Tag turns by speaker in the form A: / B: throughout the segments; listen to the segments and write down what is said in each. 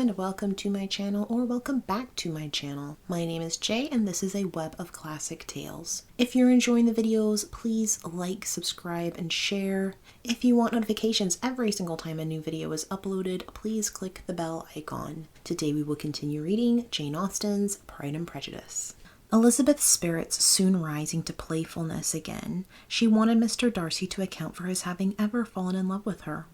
A: and welcome to my channel, or welcome back to my channel. My name is Jay and this is a web of classic tales. If you're enjoying the videos, please like, subscribe, and share. If you want notifications every single time a new video is uploaded, please click the bell icon. Today we will continue reading Jane Austen's Pride and Prejudice. Elizabeth's spirits soon rising to playfulness again, she wanted Mr. Darcy to account for his having ever fallen in love with her.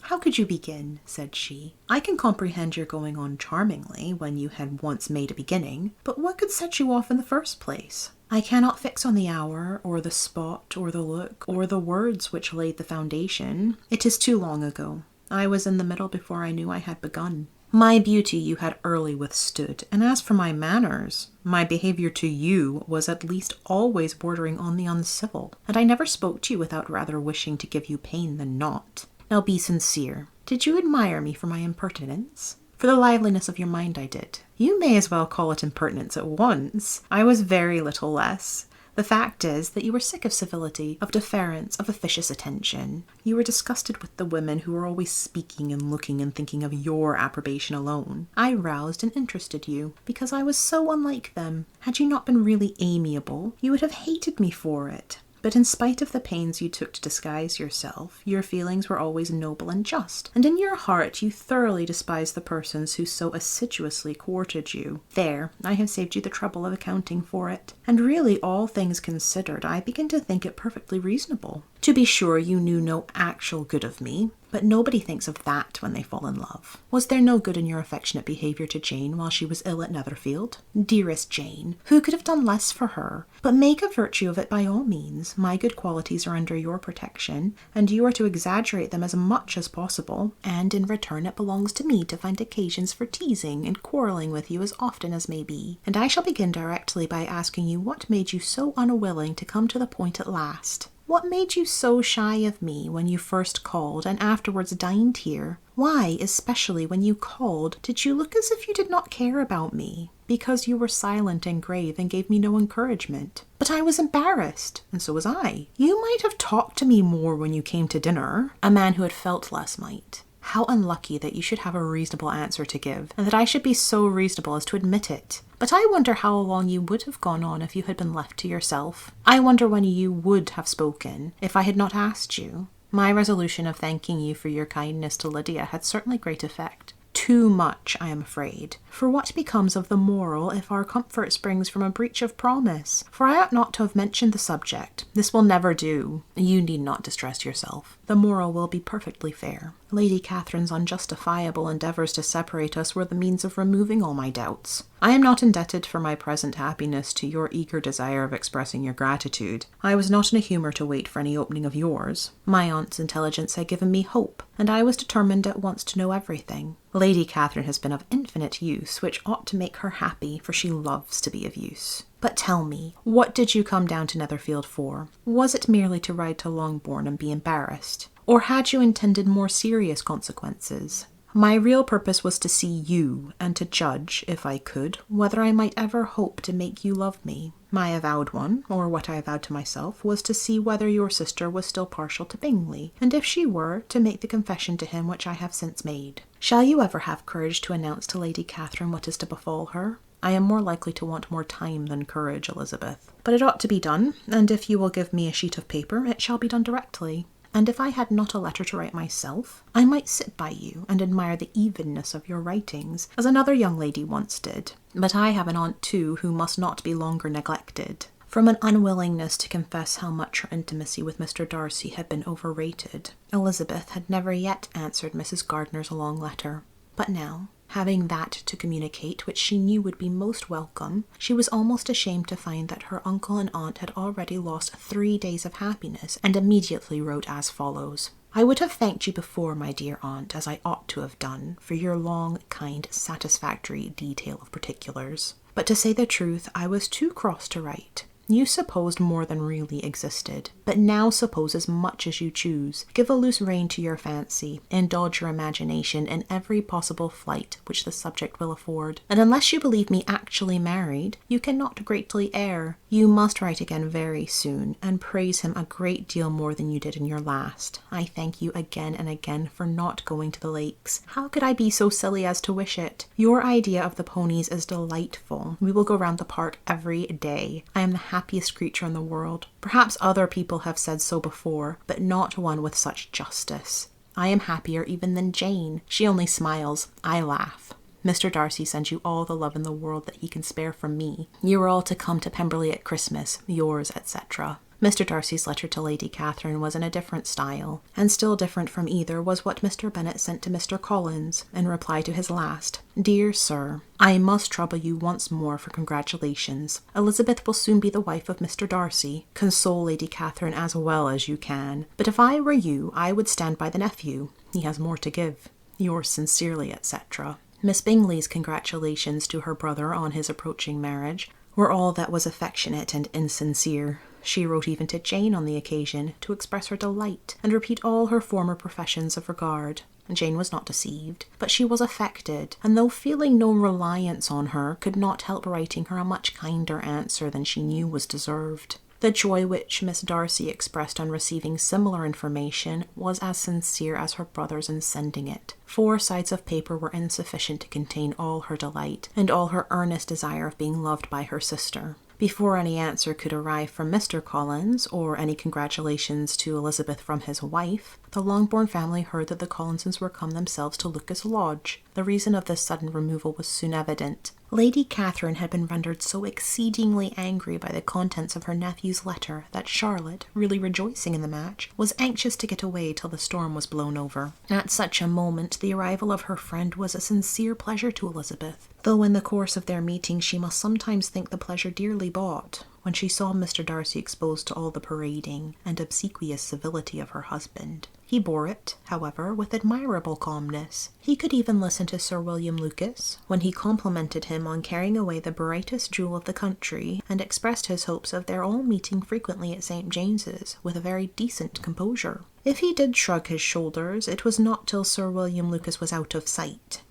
A: "How could you begin?" said she. "I can comprehend your going on charmingly when you had once made a beginning, but what could set you off in the first place? I cannot fix on the hour, or the spot, or the look, or the words which laid the foundation. It is too long ago. I was in the middle before I knew I had begun. My beauty you had early withstood, and as for my manners, my behaviour to you was at least always bordering on the uncivil, and I never spoke to you without rather wishing to give you pain than not. Now be sincere. Did you admire me for my impertinence? For the liveliness of your mind I did. You may as well call it impertinence at once. I was very little less. The fact is that you were sick of civility, of deference, of officious attention. You were disgusted with the women who were always speaking and looking and thinking of your approbation alone. I roused and interested you, because I was so unlike them. Had you not been really amiable, you would have hated me for it. But in spite of the pains you took to disguise yourself, your feelings were always noble and just, and in your heart you thoroughly despised the persons who so assiduously courted you. There, I have saved you the trouble of accounting for it. And really, all things considered, I begin to think it perfectly reasonable. To be sure, you knew no actual good of me, but nobody thinks of that when they fall in love. Was there no good in your affectionate behaviour to Jane while she was ill at Netherfield? Dearest Jane, who could have done less for her? But make a virtue of it by all means. My good qualities are under your protection, and you are to exaggerate them as much as possible, and in return it belongs to me to find occasions for teasing and quarrelling with you as often as may be. And I shall begin directly by asking you what made you so unwilling to come to the point at last? What made you so shy of me when you first called and afterwards dined here? Why, especially when you called, did you look as if you did not care about me? Because you were silent and grave and gave me no encouragement. But I was embarrassed, and so was I. You might have talked to me more when you came to dinner. A man who had felt less might. How unlucky that you should have a reasonable answer to give, and that I should be so reasonable as to admit it. But I wonder how long you would have gone on if you had been left to yourself. I wonder when you would have spoken, if I had not asked you. My resolution of thanking you for your kindness to Lydia had certainly great effect. Too much, I am afraid. For what becomes of the moral if our comfort springs from a breach of promise? For I ought not to have mentioned the subject. This will never do. You need not distress yourself. The moral will be perfectly fair. Lady Catherine's unjustifiable endeavours to separate us were the means of removing all my doubts. I am not indebted for my present happiness to your eager desire of expressing your gratitude. I was not in a humour to wait for any opening of yours. My aunt's intelligence had given me hope, and I was determined at once to know everything. Lady Catherine has been of infinite use, which ought to make her happy, for she loves to be of use. But tell me, what did you come down to Netherfield for? Was it merely to ride to Longbourn and be embarrassed? Or had you intended more serious consequences? My real purpose was to see you, and to judge, if I could, whether I might ever hope to make you love me. My avowed one, or what I avowed to myself, was to see whether your sister was still partial to Bingley, and if she were, to make the confession to him which I have since made. Shall you ever have courage to announce to Lady Catherine what is to befall her? I am more likely to want more time than courage, Elizabeth. But it ought to be done, and if you will give me a sheet of paper, it shall be done directly. And if I had not a letter to write myself, I might sit by you and admire the evenness of your writings, as another young lady once did. But I have an aunt too who must not be longer neglected. From an unwillingness to confess how much her intimacy with Mr. Darcy had been overrated, Elizabeth had never yet answered Mrs. Gardiner's long letter. But now, having that to communicate which she knew would be most welcome, she was almost ashamed to find that her uncle and aunt had already lost 3 days of happiness, and immediately wrote as follows. I would have thanked you before, my dear aunt, as I ought to have done, for your long, kind, satisfactory detail of particulars. But to say the truth, I was too cross to write. You supposed more than really existed, but now suppose as much as you choose. Give a loose rein to your fancy, indulge your imagination in every possible flight which the subject will afford. And unless you believe me actually married, you cannot greatly err. You must write again very soon, and praise him a great deal more than you did in your last. I thank you again and again for not going to the lakes. How could I be so silly as to wish it? Your idea of the ponies is delightful. We will go round the park every day. I am the happiest creature in the world. Perhaps other people have said so before, but not one with such justice. I am happier even than Jane. She only smiles. I laugh. Mr. Darcy sends you all the love in the world that he can spare from me. You are all to come to Pemberley at Christmas, yours, etc. Mr. Darcy's letter to Lady Catherine was in a different style, and still different from either was what Mr. Bennet sent to Mr. Collins in reply to his last. Dear Sir, I must trouble you once more for congratulations. Elizabeth will soon be the wife of Mr. Darcy. Console Lady Catherine as well as you can. But if I were you, I would stand by the nephew. He has more to give. Yours sincerely, etc. Miss Bingley's congratulations to her brother on his approaching marriage were all that was affectionate and insincere. She wrote even to Jane on the occasion to express her delight and repeat all her former professions of regard. Jane was not deceived, but she was affected, and though feeling no reliance on her, could not help writing her a much kinder answer than she knew was deserved. The joy which Miss Darcy expressed on receiving similar information was as sincere as her brother's in sending it. 4 sides of paper were insufficient to contain all her delight, and all her earnest desire of being loved by her sister. Before any answer could arrive from Mr. Collins, or any congratulations to Elizabeth from his wife, the Longbourn family heard that the Collinses were come themselves to Lucas Lodge. The reason of this sudden removal was soon evident. Lady Catherine had been rendered so exceedingly angry by the contents of her nephew's letter that Charlotte, really rejoicing in the match, was anxious to get away till the storm was blown over. At such a moment the arrival of her friend was a sincere pleasure to Elizabeth, though in the course of their meeting she must sometimes think the pleasure dearly bought. When she saw Mr. Darcy exposed to all the parading and obsequious civility of her husband, he bore it, however, with admirable calmness. He could even listen to Sir William Lucas, when he complimented him on carrying away the brightest jewel of the country, and expressed his hopes of their all meeting frequently at St. James's, with a very decent composure. If he did shrug his shoulders, it was not till Sir William Lucas was out of sight.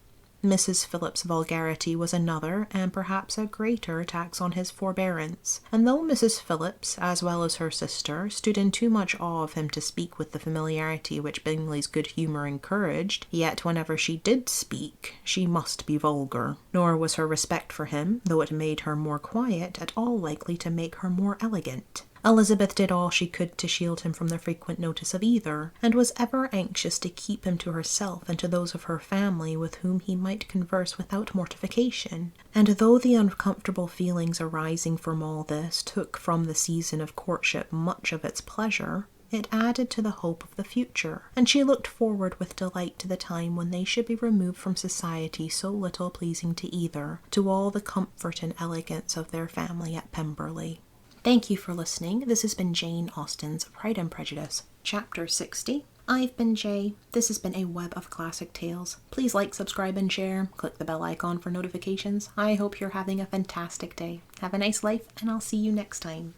A: Mrs. Phillips's vulgarity was another, and perhaps a greater, tax on his forbearance, and though Mrs. Phillips, as well as her sister, stood in too much awe of him to speak with the familiarity which Bingley's good humour encouraged, yet whenever she did speak, she must be vulgar. Nor was her respect for him, though it made her more quiet, at all likely to make her more elegant. Elizabeth did all she could to shield him from the frequent notice of either, and was ever anxious to keep him to herself and to those of her family with whom he might converse without mortification. And though the uncomfortable feelings arising from all this took from the season of courtship much of its pleasure, it added to the hope of the future, and she looked forward with delight to the time when they should be removed from society so little pleasing to either, to all the comfort and elegance of their family at Pemberley. Thank you for listening. This has been Jane Austen's Pride and Prejudice, Chapter 60. I've been Jay. This has been a web of classic tales. Please like, subscribe, and share. Click the bell icon for notifications. I hope you're having a fantastic day. Have a nice life, and I'll see you next time.